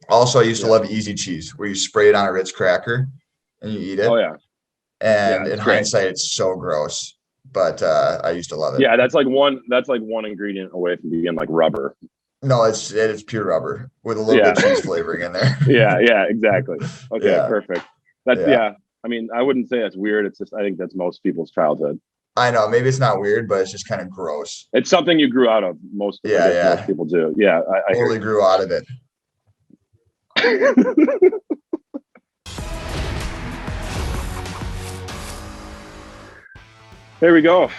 Also, I used to Yeah. love easy cheese, where you spray it on a Ritz cracker and you eat Oh it. yeah. Yeah, And in it's great. hindsight, it's so gross, but I used to love it. Yeah, that's like one ingredient away from being like rubber. No, it's pure rubber with a little bit Yeah. of cheese flavoring in there. Yeah, exactly. Okay, Yeah, perfect. That's yeah. yeah. I mean, I wouldn't say that's weird. It's just I think that's most people's childhood. I know. Maybe it's not weird, but it's just kind of gross. It's something you grew out of. I Yeah, guess most yeah. people do. Yeah, I hear Totally grew out of it. you. There we go.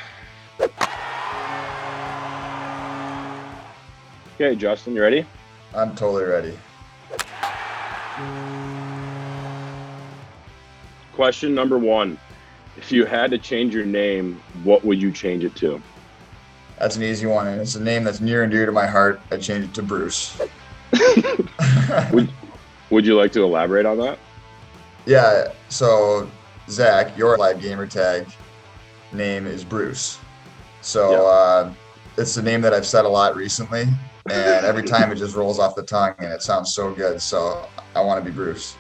Okay, Justin, you ready? I'm totally ready. Question number one. If you had to change your name, what would you change it to? That's an easy one, and it's a name that's near and dear to my heart. I changed it to Bruce. Would you like to elaborate on that? Yeah, so Zach, your live gamer tag name is Bruce. So it's a name that I've said a lot recently, and every time it just rolls off the tongue, and it sounds so good. So I want to be Bruce.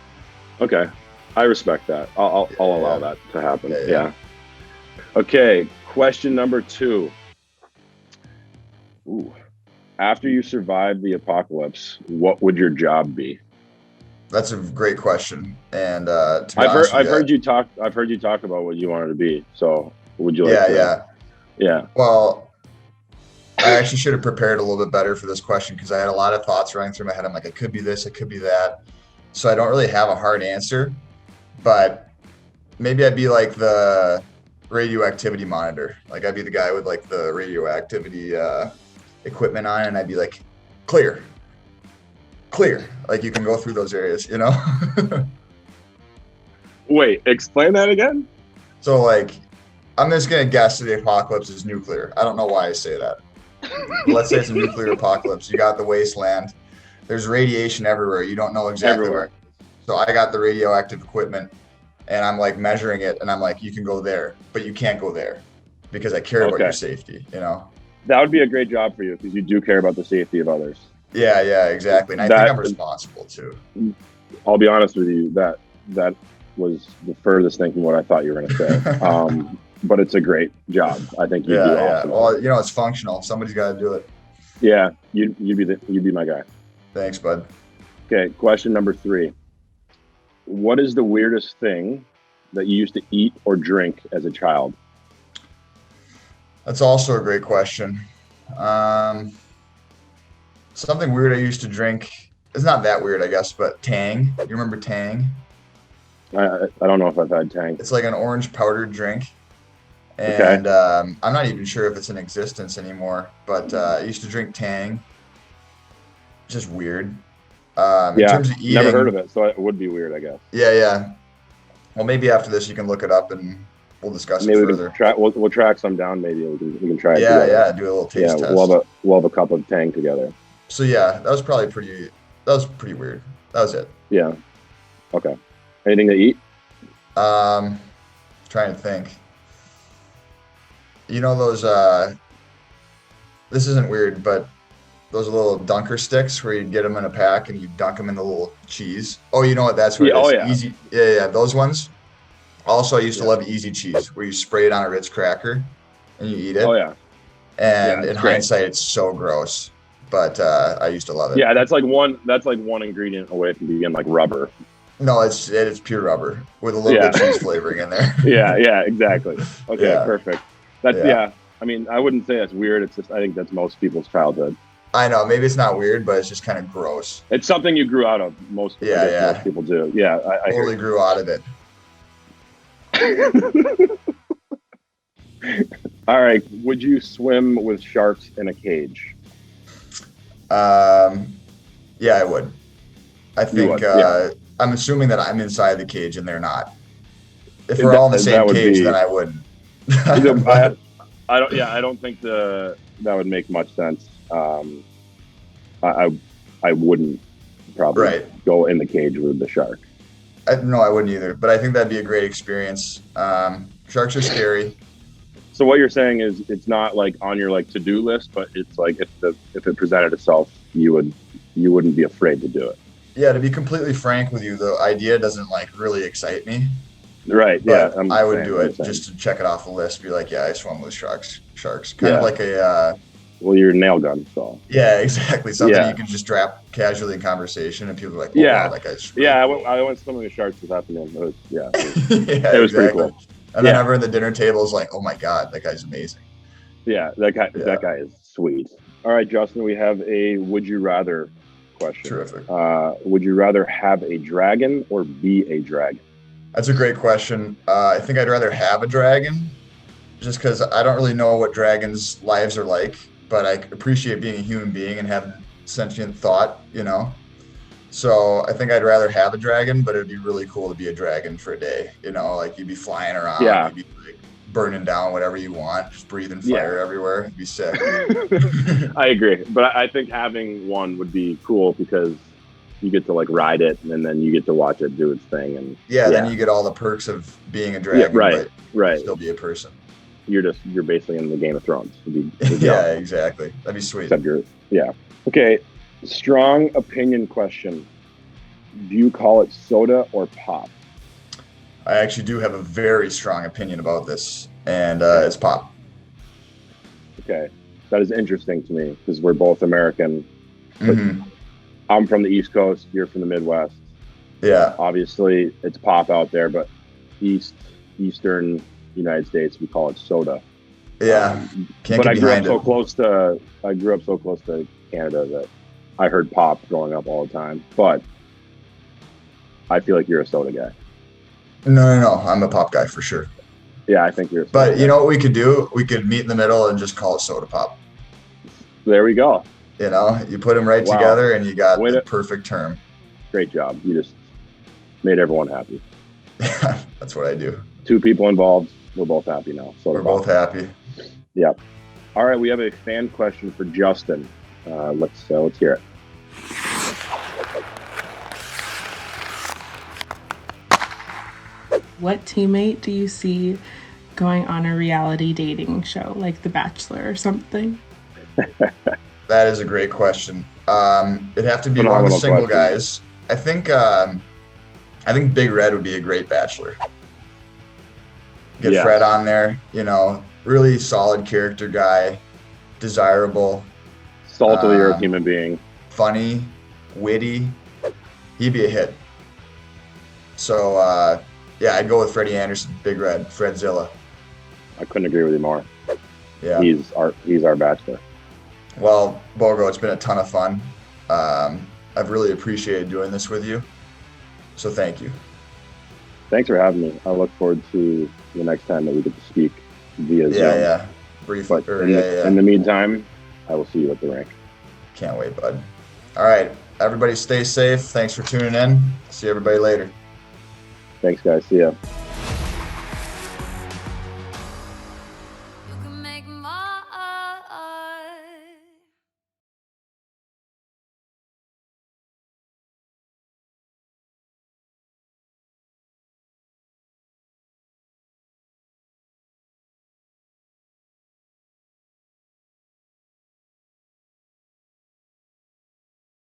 Okay, I respect that. I'll allow that to happen. Yeah. Yeah. Okay, question number two. Ooh. After you survive the apocalypse, what would your job be? That's a great question, and to be honest with I've heard you talk about what you wanted to be. So would you like to? Yeah. Well, I actually should have prepared a little bit better for this question because I had a lot of thoughts running through my head. I'm like, it could be this, it could be that. So I don't really have a hard answer, but maybe I'd be like the radioactivity monitor. Like I'd be the guy with like the radioactivity equipment on, and I'd be like, clear. Like you can go through those areas, you know? Wait, explain that again. So like, I'm just gonna guess that the apocalypse is nuclear. I don't know why I say that. Let's say it's a nuclear apocalypse. You got the wasteland. There's radiation everywhere. You don't know exactly where. So I got the radioactive equipment, and I'm like measuring it, and I'm like, you can go there, but you can't go there because I care about your safety, you know? That would be a great job for you because you do care about the safety of others. Yeah, exactly. And I think I'm responsible too. I'll be honest with you, that was the furthest thing from what I thought you were going to say. But it's a great job. I think you'd do awesome. Well, you know, it's functional. Somebody's got to do it. Yeah, you'd be my guy. Thanks, bud. Okay, question number three. What is the weirdest thing that you used to eat or drink as a child? That's also a great question. Something weird I used to drink. It's not that weird, I guess, but Tang. You remember Tang? I don't know if I've had Tang. It's like an orange powdered drink. And I'm not even sure if it's in existence anymore, but I used to drink Tang. Just weird. In terms of eating, never heard of it, so it would be weird, I guess. Yeah. Well, maybe after this you can look it up and we'll discuss it further. We'll track some down. Maybe we can try it. Yeah. Do a little taste test. We'll have a cup of Tang together. So yeah, that was pretty weird. That was it. Yeah. Okay. Anything to eat? Trying to think. You know those this isn't weird, but those little dunker sticks where you get them in a pack and you dunk them in the little cheese. Oh, you know what? That's what it is. Oh, yeah. Easy. Yeah. Those ones. Also, I used to love easy cheese where you spray it on a Ritz cracker and you eat it. Oh yeah. And in hindsight, it's so gross, but I used to love it. Yeah, that's like one ingredient away from being like rubber. No, it's pure rubber with a little bit of cheese flavoring in there. Yeah, exactly. Okay, perfect. That's Yeah. I mean, I wouldn't say that's weird. It's just I think that's most people's childhood. I know. Maybe it's not weird, but it's just kind of gross. It's something you grew out of. Most people do. Yeah, I totally grew out of it. All right. Would you swim with sharks in a cage? Yeah, I would. I think I'm assuming that I'm inside the cage and they're not. If we're all in the same cage, then I wouldn't. I don't think that would make much sense. I wouldn't probably go in the cage with the shark. No, I wouldn't either. But I think that'd be a great experience. Sharks are scary. So what you're saying is it's not like on your like to-do list, but it's like if it presented itself, you wouldn't be afraid to do it. Yeah, to be completely frank with you, the idea doesn't like really excite me, Right. Yeah. but I'm I the would same. do I'm the it same. just to check it off the list. Be like, yeah, I swam with sharks. Sharks, kind of Yeah. like a Well, you're a nail gun, so. yeah, exactly. Something you Yeah. can just drop casually in conversation, and people are like, oh wow, Yeah. that guy's really Yeah. cool. I went swimming with sharks this afternoon. It was, yeah. Yeah, It was pretty exactly. cool. And then Yeah. everyone at the dinner table is like, oh my god, that guy's amazing. Yeah. Yeah, That guy is sweet. All right, Justin, we have a would you rather question. terrific. Would you rather have a dragon or be a dragon? That's a great question. I think I'd rather have a dragon, just because I don't really know what dragons' lives are like, but I appreciate being a human being and having sentient thought, you know. So I think I'd rather have a dragon, but it'd be really cool to be a dragon for a day. You know, like you'd be flying around, Yeah. you'd be like burning down whatever you want, just breathing fire everywhere. It'd be sick. I agree, but I think having one would be cool because you get to like ride it, and then you get to watch it do its thing, and Yeah, then you get all the perks of being a dragon, but right. still be a person. You're basically in the Game of Thrones. Yeah, exactly. That'd be sweet. Except okay. Strong opinion question. Do you call it soda or pop? I actually do have a very strong opinion about this, and it's pop. Okay, that is interesting to me because we're both American. But Mhm. I'm from the East Coast. You're from the Midwest. Yeah, Obviously, it's pop out there, but Eastern United States, we call it soda. yeah. Can't But get I grew up behind so it. close to Canada that I heard pop growing up all the time. But I feel like you're a soda guy. No. I'm a pop guy for sure. Yeah, I think you're a soda But guy. you know what we could do? We could meet in the middle and just call it soda pop. There we go. You know, you put them right Wow. together, and you got Way the to- perfect term. Great job. You just made everyone happy. That's what I do. 2 people involved. We're both happy now. Soda We're pop. both happy. Yeah. All right, we have a fan question for Justin. Let's hear it. What teammate do you see going on a reality dating show like The Bachelor or something? That is a great question. It'd have to be one of the Phenomenal single question. guys. I think Big Red would be a great bachelor. Get Yeah. Fred on there, you know, really solid character guy, desirable, Salt of the earth human being. funny, witty. He'd be a hit. So yeah, I'd go with Freddie Anderson, Big Red, Fredzilla. I couldn't agree with you more. Yeah. He's our bachelor. Well, Bogo, it's been a ton of fun. I've really appreciated doing this with you. So thank you. Thanks for having me. I look forward to the next time that we get to speak via Zoom. Yeah. Briefly. But in the meantime, I will see you at the rink. Can't wait, bud. All right. Everybody stay safe. Thanks for tuning in. See everybody later. Thanks, guys. See ya.